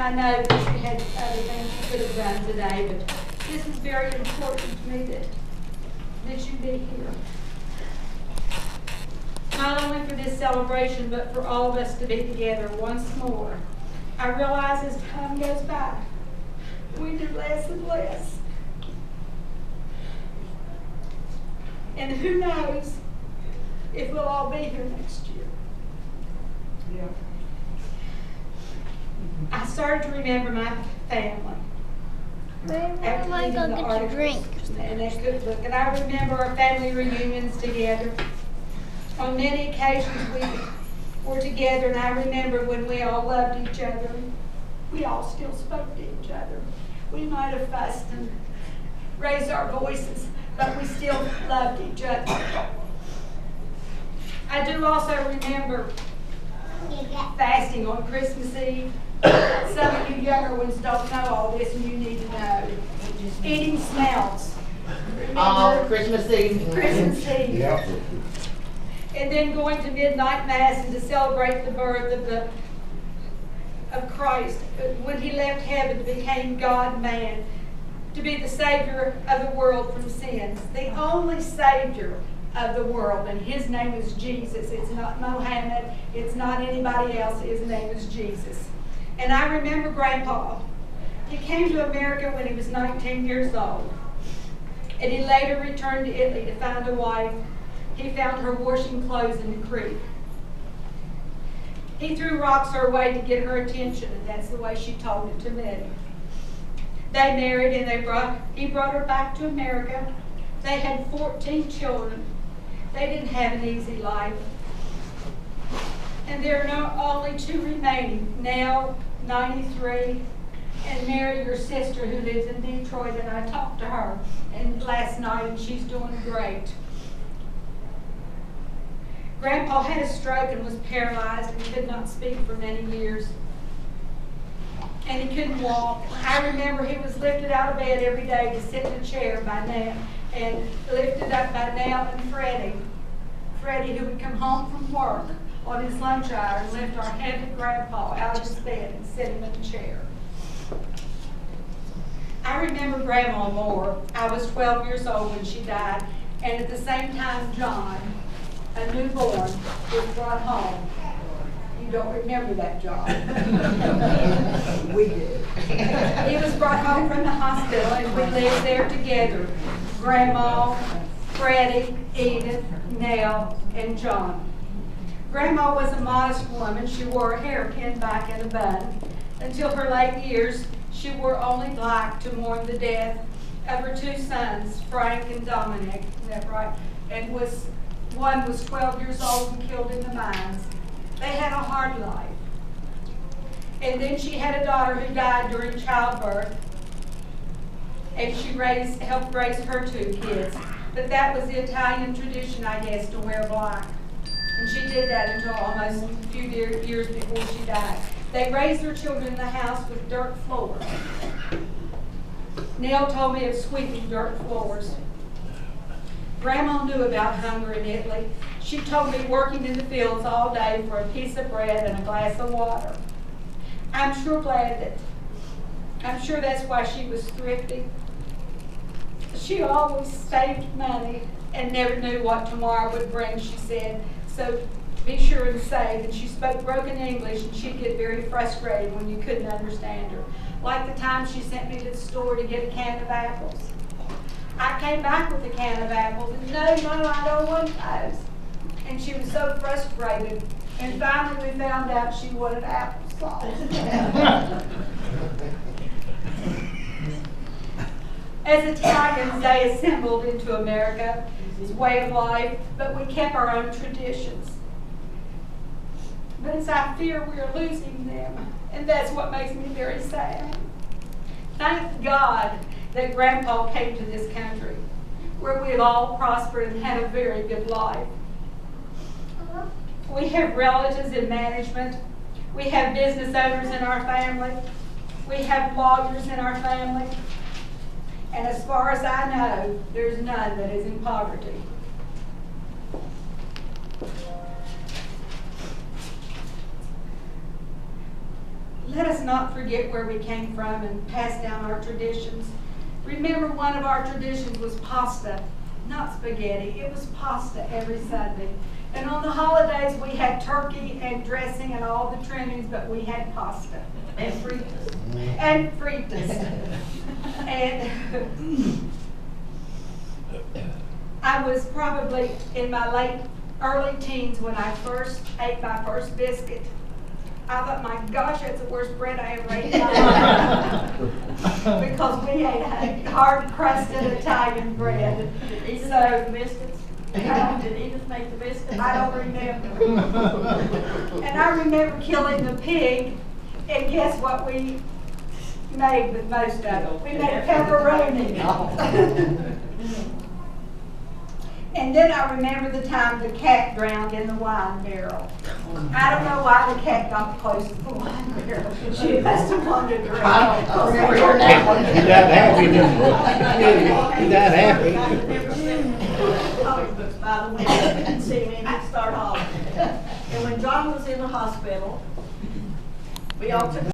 I know that she had other things she could have done today, but this is very important to me that you be here. Not only for this celebration, but for all of us to be together once more. I realize as time goes by, we do less and less. And who knows if we'll all be here next year. Yeah. I started to remember my family. Where After am I reading going the to get articles your drink? and that good book. And I remember our family reunions together. On many occasions we were together, and I remember when we all loved each other. We all still spoke to each other. We might have fussed and raised our voices, but we still loved each other. I do also remember fasting on Christmas Eve. Some of you younger ones don't know all this, and you need to know. Eating smells. Remember Christmas Eve. Christmas Eve. Yeah. And then going to midnight mass and to celebrate the birth of Christ. When he left heaven to become God-man, to be the Savior of the world from sins. The only Savior of the world, and his name is Jesus. It's not Mohammed, it's not anybody else, his name is Jesus. And I remember Grandpa. He came to America when he was 19 years old. And he later returned to Italy to find a wife. He found her washing clothes in the creek. He threw rocks her way to get her attention, and that's the way she told it to me. They married, and he brought her back to America. They had 14 children. They didn't have an easy life. And there are now only two remaining, Nell, 93, and Mary, your sister, who lives in Detroit, and I talked to her last night, and she's doing great. Grandpa had a stroke and was paralyzed and could not speak for many years. And he couldn't walk. I remember he was lifted out of bed every day to sit in a chair by Nell, and lifted up by Nell and Freddie. Freddie, who would come home from work on his lunch hour and lift our heavy grandpa out of his bed and sit him in a chair. I remember Grandma more. I was 12 years old when she died, and at the same time, John, a newborn, was brought home. You don't remember that, John. We did. He was brought home from the hospital, and we lived there together. Grandma, Freddie, Edith, Nell, and John. Grandma was a modest woman. She wore her hair pinned back in a bun. Until her late years, she wore only black to mourn the death of her two sons, Frank and Dominic. Is that right? And one was 12 years old and killed in the mines. They had a hard life. And then she had a daughter who died during childbirth. And she helped raise her two kids. But that was the Italian tradition, I guess, to wear black. And she did that until almost a few years before she died. They raised their children in the house with dirt floors. Nell told me of sweeping dirt floors. Grandma knew about hunger in Italy. She told me working in the fields all day for a piece of bread and a glass of water. I'm sure that's why she was thrifty. She always saved money and never knew what tomorrow would bring, she said. So be sure and save. And she spoke broken English, and she'd get very frustrated when you couldn't understand her. Like the time she sent me to the store to get a can of apples. I came back with a can of apples, and no, I don't want those. And she was so frustrated. And finally we found out she wanted applesauce. As Italians, they assembled into America. It's a way of life, but we kept our own traditions. But as I fear we are losing them, and that's what makes me very sad. Thank God that Grandpa came to this country, where we've all prospered and had a very good life. We have relatives in management. We have business owners in our family. We have lawyers in our family. And as far as I know, there's none that is in poverty. let us not forget where we came from and pass down our traditions. Remember, one of our traditions was pasta, not spaghetti. It was pasta every Sunday. And on the holidays, we had turkey and dressing and all the trimmings, but we had pasta. And fritas. And fritas. And I was probably in my early teens when I first ate my first biscuit. I thought, my gosh, that's the worst bread I ever ate in my life. Because we ate a hard-crusted Italian bread. Did Edith So- make the biscuits? Did Edith make the biscuits? I don't remember. And I remember killing the pig, and guess what we made with most of it? We made pepperoni. And then I remember the time the cat drowned in the wine barrel. I don't know why the cat got close to the wine barrel. She must have wanted to drown. I remember hearing that one. He died happy, didn't he? He died happy. I remember sitting comic books by the window and seeing him start hollering. And when John was in the hospital, we all took